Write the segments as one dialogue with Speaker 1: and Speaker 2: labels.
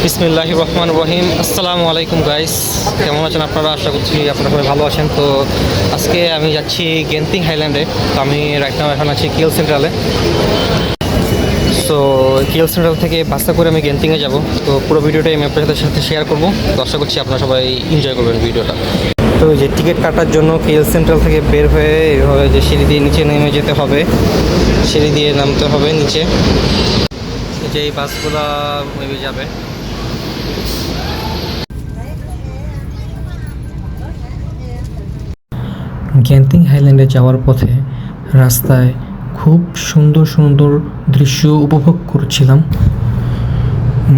Speaker 1: বিসমিল্লাহির রহমানির রহিম। আসসালামু আলাইকুম গাইস, কেমন আছেন আপনারা? আশা করছি আপনারা সবাই ভালো আছেন। তো আজকে আমি যাচ্ছি গেন্টিং হাইল্যান্ডে। তো আমি রাইট নাও এখন আছি কিয়েল সেন্ট্রালে। সো কিয়েল সেন্ট্রাল থেকে বাসে করে আমি গেন্টিংয়ে যাব। তো পুরো ভিডিওটা আমি আপনাদের সাথে শেয়ার করব। তো আশা করছি আপনারা সবাই এনজয় করবেন ভিডিওটা। তো যে টিকিট কাটার জন্য কিয়েল সেন্ট্রাল থেকে বের হয়ে এভাবে যে সিঁড়ি দিয়ে নিচে নেমে যেতে হবে, সিঁড়ি দিয়ে নামতে হবে নিচে। যে এই বাসগুলো মেবি যাবে।
Speaker 2: গেন্টিং হাইল্যান্ডে যাওয়ার পথে রাস্তায় খুব সুন্দর সুন্দর দৃশ্য উপভোগ করছিলাম।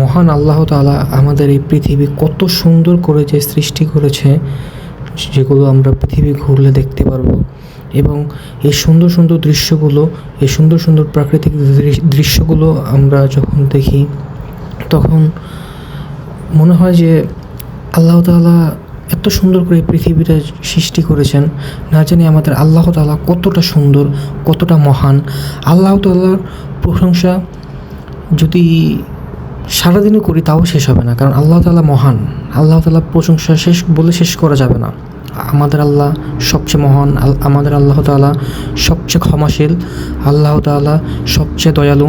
Speaker 2: মহান আল্লাহ তাআলা আমাদের এই পৃথিবী কত সুন্দর করে যে সৃষ্টি করেছে, যেগুলো আমরা পৃথিবী ঘুরলে দেখতে পারবো। এবং এই সুন্দর সুন্দর দৃশ্যগুলো, এই সুন্দর সুন্দর প্রাকৃতিক দৃশ্যগুলো আমরা যখন দেখি তখন মনে হয় যে আল্লাহ তাআলা এত সুন্দর করে পৃথিবীটা সৃষ্টি করেছেন। না জানি আমাদের আল্লাহ তাআলা কতটা সুন্দর, কতটা মহান। আল্লাহ তাআলার প্রশংসা যদি সারাদিনও করি তাও শেষ হবে না, কারণ আল্লাহ তাআলা মহান। আল্লাহ তাআলার প্রশংসা শেষ করা যাবে না। আমাদের আল্লাহ সবচেয়ে মহান, আমাদের আল্লাহ তাআলা সবচেয়ে ক্ষমাশীল, আল্লাহ তাআলা সবচেয়ে দয়ালু।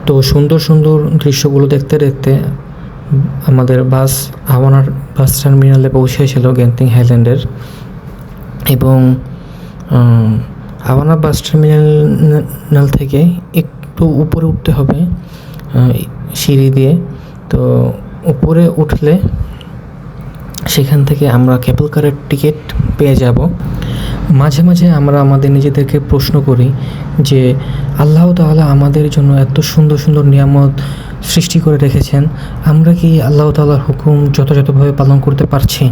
Speaker 2: তো সুন্দর সুন্দর দৃশ্যগুলো দেখতে দেখতে আমাদের বাস হাওয়ানার বাস টার্মিনালে পৌঁছেছিল গেন্টিং হাইল্যান্ডের। এবং হাওয়ানা বাস টার্মিনাল থেকে একটু উপরে উঠতে হবে সিঁড়ি দিয়ে। তো উপরে উঠলে সেখান থেকে আমরা কেবল কারের টিকিট পেয়ে যাব। মাঝে মাঝে আমরা আমাদের নিজেদেরকে প্রশ্ন করি যে আল্লাহ তাআলা আমাদের জন্য এত সুন্দর সুন্দর নিয়ামত সৃষ্টি করে রেখেছেন, আমরা কি আল্লাহ তাআলার হুকুম যথাযথভাবে পালন করতে পারছি?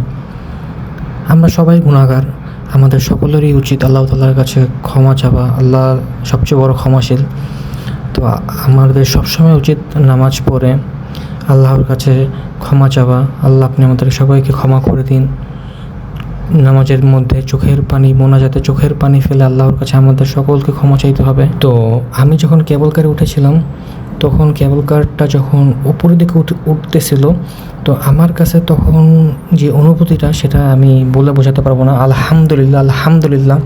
Speaker 2: আমরা সবাই গুনাহগার, আমাদের সকলেরই উচিত আল্লাহ তাআলার কাছে ক্ষমা চাওয়া। আল্লাহ সবচেয়ে বড় ক্ষমাশীল। তো আমাদের সবসময় উচিত নামাজ পড়ে আল্লাহর কাছে ক্ষমা চাওয়া। আল্লাহ, আপনি আমাদের সবাইকে ক্ষমা করে দিন। নামাজের মধ্যে চোখের পানি, মোনাজাতে চোখের পানি ফেলে আল্লাহর কাছে আমাদের সকলকে ক্ষমা চাইতে হবে। তো আমি যখন কেবল কারে উঠেছিলাম তখন কেবল কারটা যখন উপরের দিকে উঠতেছিল, তো আমার কাছে তখন যে অনুভূতিটা সেটা আমি বলে বোঝাতে পারবো না। আলহামদুলিল্লাহ, আলহামদুলিল্লাহ।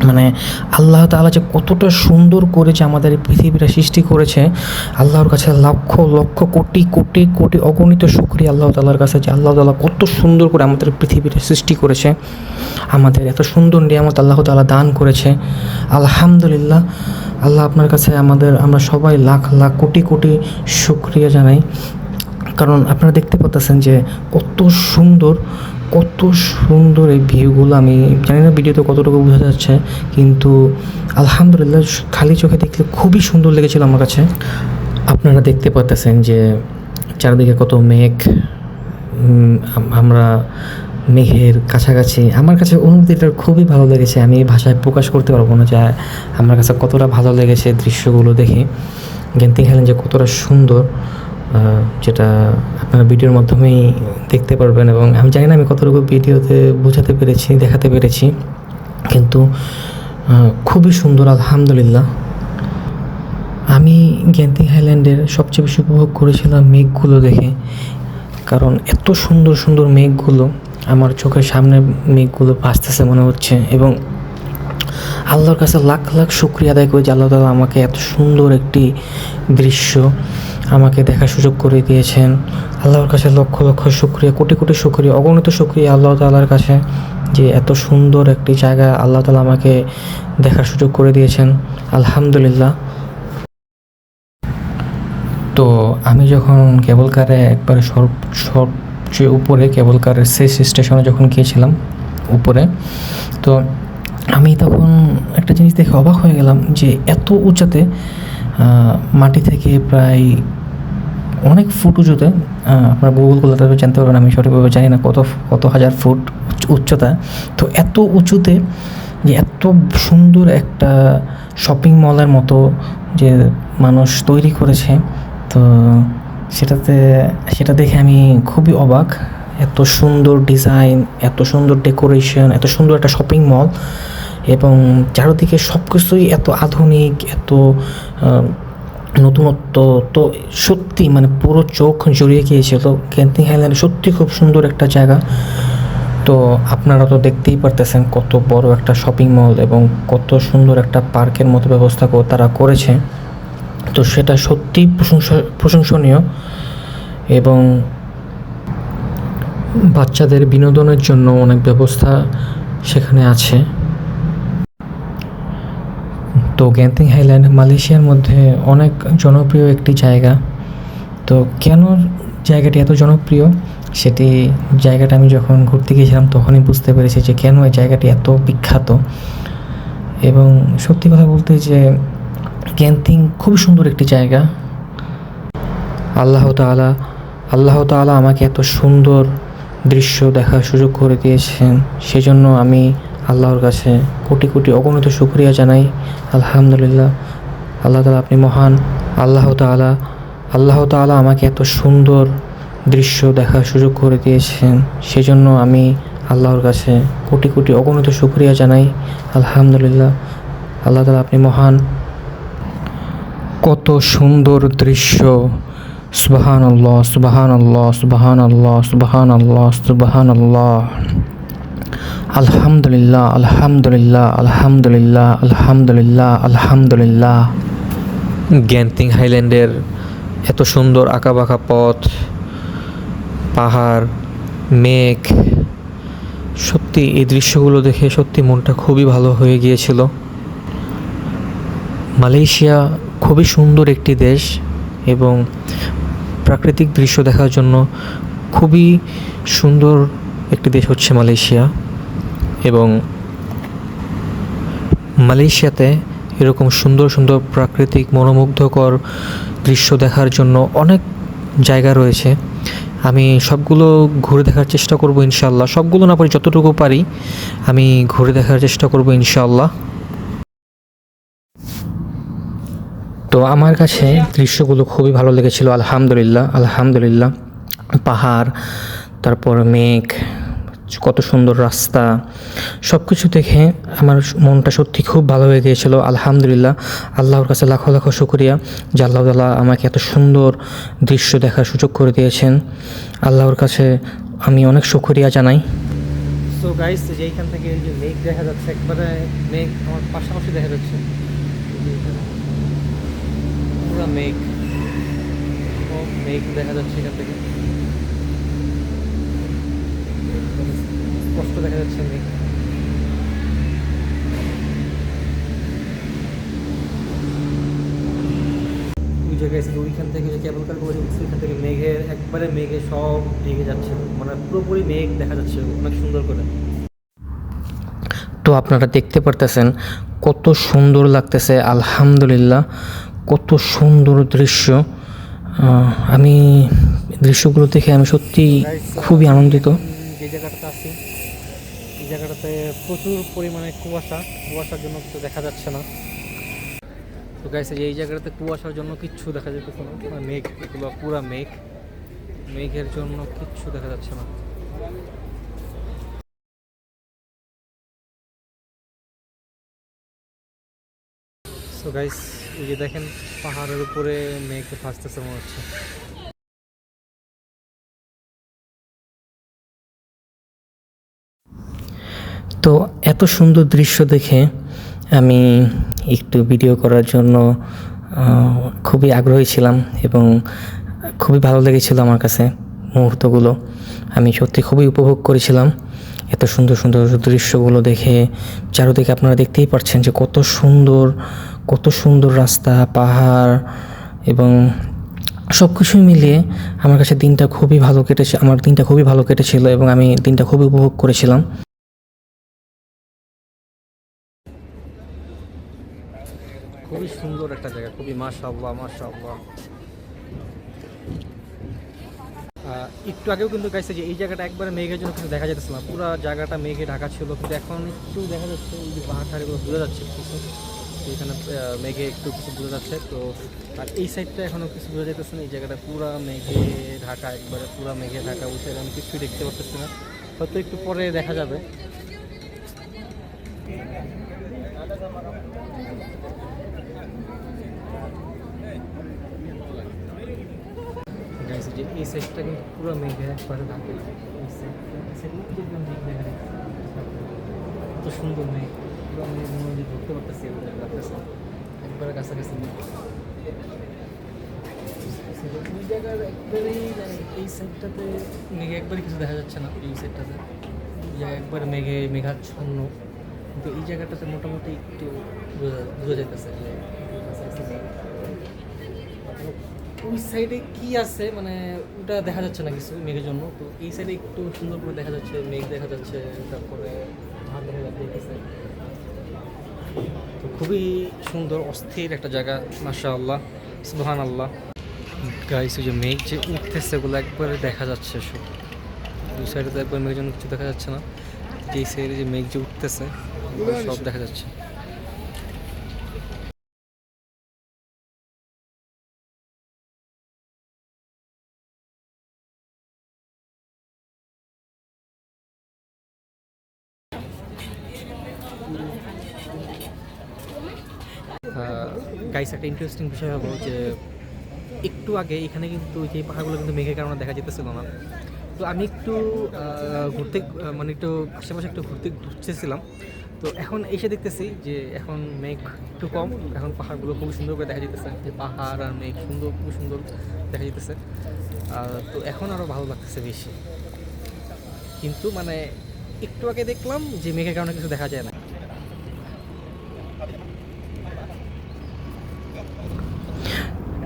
Speaker 2: মানে আল্লাহ তাআলা যে কতটা সুন্দর করে যে আমাদের এই পৃথিবীটা সৃষ্টি করেছে, আল্লাহর কাছে লক্ষ লক্ষ কোটি কোটি কোটি অগণিত শুকরিয়া আল্লাহ তাআলার কাছে যে আল্লাহ তাআলা কত সুন্দর করে আমাদের পৃথিবীটা সৃষ্টি করেছে, আমাদের এত সুন্দর নিয়ামত আল্লাহ তাআলা দান করেছে। আলহামদুলিল্লাহ। আল্লাহ আপনার কাছে আমরা সবাই লাখ লাখ কোটি কোটি শুকরিয়া জানাই। কারণ আপনারা দেখতে পাচ্ছেন যে কত সুন্দর এই ভিউগুলো। আমি জানি না ভিডিওতে কতটুকু বোঝা যাচ্ছে, কিন্তু আলহামদুলিল্লাহ খালি চোখে দেখলে খুবই সুন্দর লেগেছিল আমার কাছে। আপনারা দেখতে পাচ্ছেন যে চারিদিকে কত মেঘ, আমরা মেঘের কাছাকাছি। আমার কাছে অনুভূতিটা খুবই ভালো লেগেছে, আমি ভাষায় প্রকাশ করতে পারবো না যে আমার কাছে কতটা ভালো লেগেছে দৃশ্যগুলো দেখে। গেন্টিং হাইল্যান্ড যে কতটা সুন্দর, যেটা আপনারা ভিডিওর মাধ্যমেই দেখতে পারবেন। এবং আমি জানি না আমি কতটুকু ভিডিওতে বোঝাতে পেরেছি, দেখাতে পেরেছি, কিন্তু খুবই সুন্দর আলহামদুলিল্লাহ। আমি গেন্টিং হাইল্যান্ডের সবচেয়ে বেশি উপভোগ করেছিলাম মেঘগুলো দেখে, কারণ এত সুন্দর সুন্দর মেঘগুলো আমার চোখের সামনে মেঘগুলো ভাসতেছে মনে হচ্ছে। এবং আল্লাহর কাছে লাখ লাখ শুকরিয়া আদায় করি যে আল্লাহ তাআলা আমাকে এত সুন্দর একটি দৃশ্য আমাকে দেখার সুযোগ করে দিয়েছেন। আল্লাহর কাছে লক্ষ লক্ষ শুকরিয়া, কোটি কোটি শুকরিয়া, অগণিত শুকরিয়া আল্লাহ তাআলার কাছে যে এত সুন্দর একটি জায়গা আল্লাহ তাআলা আমাকে দেখার সুযোগ করে দিয়েছেন। আলহামদুলিল্লাহ। তো আমি যখন কেবল কারে একবারে সবচেয়ে উপরে কেবল কারের শেষ স্টেশনে যখন গিয়েছিলাম উপরে, তো আমি তখন একটা জিনিস দেখে অবাক হয়ে গেলাম যে এত উঁচাতে, মাটি থেকে প্রায় অনেক ফুট উঁচুতে, আপনার গুগল করলে তবে জানতে পারবেন, আমি সঠিকভাবে জানি না কত হাজার ফুট উচ্চতা। তো এত উঁচুতে যে এত সুন্দর একটা শপিং মলের মতো যে মানুষ তৈরি করেছে, তো সেটা দেখে আমি খুবই অবাক। এত সুন্দর ডিজাইন, এত সুন্দর ডেকোরেশন, এত সুন্দর একটা শপিং মল, এবং চারদিকে সব কিছুই এত আধুনিক, এত নতুনত্ব তো সত্যি মানে পুরো চোখ জড়িয়ে গিয়েছিল। গেন্টিং হাইল্যান্ড সত্যি খুব সুন্দর একটা জায়গা। তো আপনারা তো দেখতেই পারতেছেন কত বড় একটা শপিং মল এবং কত সুন্দর একটা পার্কের মতো ব্যবস্থা তারা করেছে। তো সেটা সত্যিই প্রশংসনীয় এবং বাচ্চাদের বিনোদনের জন্য অনেক ব্যবস্থা সেখানে আছে। তো গেন্টিং হাইল্যান্ড মালয়েশিয়ার মধ্যে অনেক জনপ্রিয় একটি জায়গা। তো কেন জায়গাটি এত জনপ্রিয় সেটি জায়গাটা আমি যখন ঘুরতে গিয়েছিলাম তখনই বুঝতে পেরেছি যে কেন এই জায়গাটি এত বিখ্যাত। এবং সত্যি কথা বলতে যে গেন্টিং খুবই সুন্দর একটি জায়গা। আল্লাহ তাআলা আমাকে এত সুন্দর দৃশ্য দেখার সুযোগ করে দিয়েছেন, সেজন্য আমি আল্লাহর কাছে কোটি কোটি অগণিত শুকরিয়া জানাই। আলহামদুলিল্লাহ। আল্লাহ তাআলা আপনি মহান। আল্লাহ তাআলা আমাকে এত সুন্দর দৃশ্য দেখার সুযোগ করে দিয়েছেন, সেজন্য আমি আল্লাহর কাছে কোটি কোটি অগণিত শুকরিয়া জানাই। আলহামদুলিল্লাহ। আল্লাহ তাআলা আপনি মহান। কত সুন্দর দৃশ্য। সুবহানাল্লাহ, সুবহানাল্লাহ, সুবহানাল্লাহ, সুবহানাল্লাহ, সুবহানাল্লাহ। আলহামদুলিল্লাহ, আলহামদুলিল্লাহ, আলহামদুলিল্লাহ, আলহামদুলিল্লাহ, আলহামদুলিল্লাহ। গেন্টিং হাইল্যান্ডের এত সুন্দর আঁকাবাঁকা পথ, পাহাড়, মেঘ, সত্যি এই দৃশ্যগুলো দেখে সত্যি মনটা খুবই ভালো হয়ে গিয়েছিল। মালয়েশিয়া খুবই সুন্দর একটি দেশ এবং প্রাকৃতিক দৃশ্য দেখার জন্য খুবই সুন্দর একটি দেশ হচ্ছে মালয়েশিয়া। এবং মালয়েশিয়াতে এরকম সুন্দর সুন্দর প্রাকৃতিক মনোমুগ্ধকর দৃশ্য দেখার জন্য অনেক জায়গা রয়েছে। আমি সবগুলো ঘুরে দেখার চেষ্টা করব ইনশাআল্লাহ। সবগুলো না পারি, যতটুকু পারি আমি ঘুরে দেখার চেষ্টা করব ইনশাআল্লাহ। তো আমার কাছে দৃশ্যগুলো খুবই ভালো লেগেছিল। আলহামদুলিল্লাহ, আলহামদুলিল্লাহ। পাহাড়, তারপর মেঘ, কত সুন্দর রাস্তা, সব কিছু দেখে আমার মনটা সত্যি খুব ভালো হয়ে গিয়েছিল। আলহামদুলিল্লাহ। আল্লাহর কাছে লাখো লাখো শুকরিয়া যে আল্লাহ তাআলা আমাকে এত সুন্দর দৃশ্য দেখার সুযোগ করে দিয়েছেন। আল্লাহর কাছে আমি অনেক শুকরিয়া জানাই। সো গাইস, যে এইখান থেকে এই যে মেঘ দেখা যাচ্ছে, একবারে মেঘ আমার পাশাপাশি দেখা যাচ্ছে, পুরো মেঘ মেঘ দেখা যাচ্ছে এখান থেকে, স্পষ্ট দেখা যাচ্ছে মেঘ। ওই জায়গায় এসে ওইখান থেকে যে কেবল কার করে ওইখান থেকে মেঘের একবারে মেঘে সব ঢেকে যাচ্ছে, মানে পুরোপুরি মেঘ দেখা যাচ্ছে অনেক সুন্দর করে। তো আপনারা দেখতে পারতেছেন কত সুন্দর লাগতেছে। আলহামদুলিল্লাহ, কত সুন্দর দৃশ্য। আমি দৃশ্যগুলো দেখে আমি সত্যি খুবই আনন্দিত। যে জায়গাটাতে আছি এই জায়গাটাতে প্রচুর পরিমাণে কুয়াশার জন্য কিছু দেখা যাচ্ছে না। তো গাইস, এই জায়গাটাতে কুয়াশার জন্য কিচ্ছু দেখা যাচ্ছে না, মানে মেঘ, এগুলো পুরা মেঘের জন্য কিচ্ছু দেখা যাচ্ছে না। সো গাইস, এই যে দেখেন পাহাড়ের উপরে মেঘ ভাসতেছে মনে হচ্ছে। তো এত সুন্দর দৃশ্য দেখে আমি একটু ভিডিও করার জন্য খুবই আগ্রহী ছিলাম এবং খুবই ভালো লেগেছিল আমার কাছে মুহূর্তগুলো। আমি সত্যি খুবই উপভোগ করেছিলাম এত সুন্দর সুন্দর দৃশ্যগুলো দেখে। চারদিকে আপনারা দেখতেই পাচ্ছেন যে কত সুন্দর রাস্তা, পাহাড় এবং সব কিছুই মিলিয়ে আমার কাছে দিনটা খুবই ভালো কেটেছিল এবং আমি দিনটা খুবই উপভোগ করেছিলাম। খুবই সুন্দর একটা জায়গা, খুবই মাশাআল্লাহ, মাশাআল্লাহ। একটু আগেও কিন্তু গাইছে যে এই জায়গাটা একবারে মেঘের জন্য কিছু দেখা যাচ্ছে না, পুরো জায়গাটা মেঘে ঢাকা ছিল, কিন্তু এখন একটু দেখা যাচ্ছে এই যে পাহাড় ঠাড়িগুলো বোঝা যাচ্ছে কিছু, এখানে মেঘে একটু কিছু বোঝা যাচ্ছে। তো আর এই সাইডটা এখনও কিছু বোঝা যাইতেছে না, এই জায়গাটা পুরো মেঘে ঢাকা, একবারে পুরো মেঘে ঢাকা। ওই সাইডে আমি কিছুই দেখতে পাচ্ছি না, হয়তো একটু পরে দেখা যাবে।
Speaker 1: গাইস যে এই সাইডটা কিন্তু পুরো মেঘে একবারে ঢাকে এই সাইডটা দেখলাম মেঘ দেখা যায় কত সুন্দর মেঘ পুরো মেঘ মনে হয় যে ধরতে পারতেছি এগুলো লাগতেছে একবারে কাছাকাছি মেঘ ওই জায়গার একবারেই মানে এই সাইডটাতে মেঘে একবারে কিছু দেখা যাচ্ছে না এই সাইডটাতে একবারে মেঘাচ্ছন্ন কিন্তু এই জায়গাটাতে মোটামুটি একটু বোঝা যাইতেছে যে ওই সাইডে কি আছে মানে ওটা দেখা যাচ্ছে না কিছু মেঘের জন্য তো এই সাইডে একটু সুন্দর করে দেখা যাচ্ছে মেঘ দেখা যাচ্ছে তারপরে ধান দেখা যাচ্ছে তো খুবই সুন্দর অস্থির একটা জায়গা মাশাআল্লাহ সুবহানাল্লাহ গাইস যে মেঘ যে উঠতেছে ওগুলো একবারে দেখা যাচ্ছে সব দুই সাইডে তো একবার মেঘের জন্য কিছু দেখা যাচ্ছে না এই সাইডে যে মেঘ যে উঠতেছে সব দেখা যাচ্ছে গাইস একটা ইন্টারেস্টিং বিষয় হলো যে একটু আগে এখানে কিন্তু যে পাহাড়গুলো কিন্তু মেঘের কারণে দেখা যেতেছিল না তো আমি একটু ঘুরতে মানে একটু আশেপাশে একটু ঘুরতেছিলাম তো এখন এসে দেখতেছি যে এখন মেঘ একটু কম এখন পাহাড়গুলো খুব সুন্দর করে দেখা যেতেছে যে পাহাড় আর মেঘ খুব সুন্দর দেখা যেতেছে তো এখন আরও ভালো লাগতেছে বেশি কিন্তু মানে একটু আগে দেখলাম যে মেঘের কারণে কিছু দেখা যায় না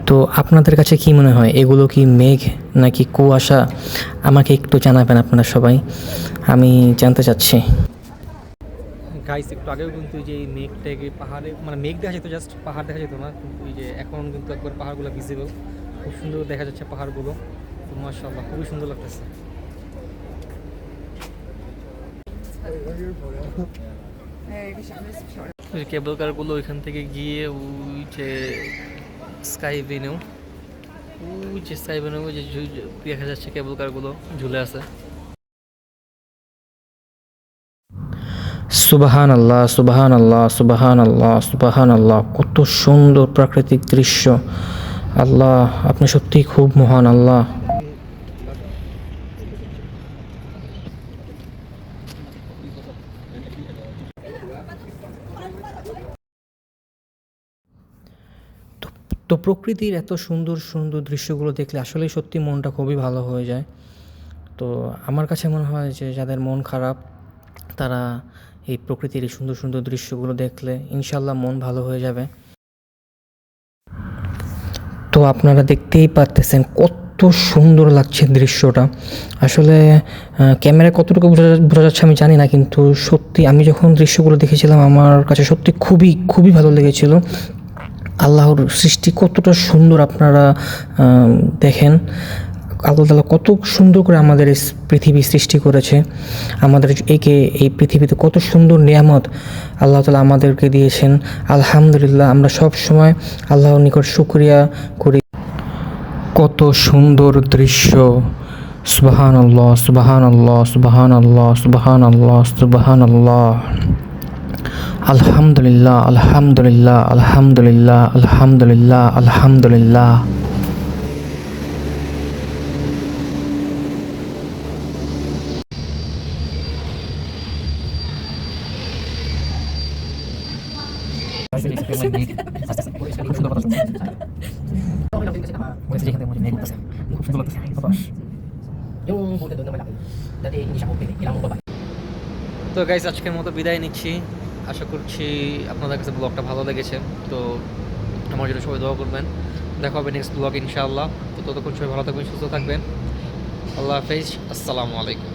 Speaker 2: তো আপনাদের কাছে কি মনে হয় এগুলো কি মেঘ নাকি কুয়াশা আমাকে একটু জানাবেন আপনারা সবাই আমি জানতে চাচ্ছি
Speaker 1: গাইস একটু আগেও কিন্তু যে মেঘটাকে পাহাড়ে মানে মেঘ দেখা যেত জাস্ট পাহাড় দেখা যেত না কিন্তু এই যে এখন কিন্তু একবার পাহাড়গুলো ভিজিবল খুব সুন্দর দেখা যাচ্ছে পাহাড়গুলো তো মাশাআল্লাহ খুবই সুন্দর লাগতেছে কেবল কারগুলো ওইখান থেকে গিয়ে ওই যে স্কাই ভেনিউ ওই যে স্কাই ভেনিউ যে দেখা যাচ্ছে কেবল কারগুলো ঝুলে আছে
Speaker 2: সুবহানাল্লাহ সুবহানাল্লাহ সুবহানাল্লাহ সুবহানাল্লাহ কত সুন্দর প্রাকৃতিক দৃশ্য আল্লাহ আপনি সত্যিই খুব মহান আল্লাহ তো প্রকৃতির এত সুন্দর সুন্দর দৃশ্যগুলো দেখলে আসলেই সত্যি মনটা খুবই ভালো হয়ে যায় তো আমার কাছে মনে হয় যে যাদের মন খারাপ তারা এই প্রকৃতির এই সুন্দর সুন্দর দৃশ্যগুলো দেখলে ইনশাল্লাহ মন ভালো হয়ে যাবে তো আপনারা দেখতেই পারতেছেন কত সুন্দর লাগছে দৃশ্যটা আসলে ক্যামেরায় কতটুকু বোঝা যাচ্ছে আমি জানি না কিন্তু সত্যি আমি যখন দৃশ্যগুলো দেখেছিলাম আমার কাছে সত্যি খুবই খুবই ভালো লেগেছিল আল্লাহর সৃষ্টি কতটা সুন্দর আপনারা দেখেন আল্লাহ তাআলা কত সুন্দর করে আমাদের এই পৃথিবী সৃষ্টি করেছে আমাদের এই পৃথিবীতে কত সুন্দর নিয়ামত আল্লাহ তাআলা আমাদেরকে দিয়েছেন আলহামদুলিল্লাহ আমরা সব সময় আল্লাহর নিকট শুকরিয়া করি কত সুন্দর দৃশ্য সুবহানাল্লাহ সুবহানাল্লাহ সুবহানাল্লাহ সুবহানাল্লাহ সুবহানাল্লাহ আলহামদুলিল্লাহ আলহামদুলিল্লাহ আলহামদুলিল্লাহ আলহামদুলিল্লাহ আলহামদুলিল্লাহ
Speaker 1: তো গাইস আজকের মতো বিদায় নিচ্ছি আশা করছি আপনাদের কাছে ব্লগটা ভালো লেগেছে তো আমার জন্য সবাই দোয়া করবেন দেখা হবে নেক্সট ব্লগ ইনশাআল্লাহ তো ততক্ষণ সবাই ভালো থাকবেন সুস্থ থাকবেন আল্লাহ হাফেজ আসসালামু আলাইকুম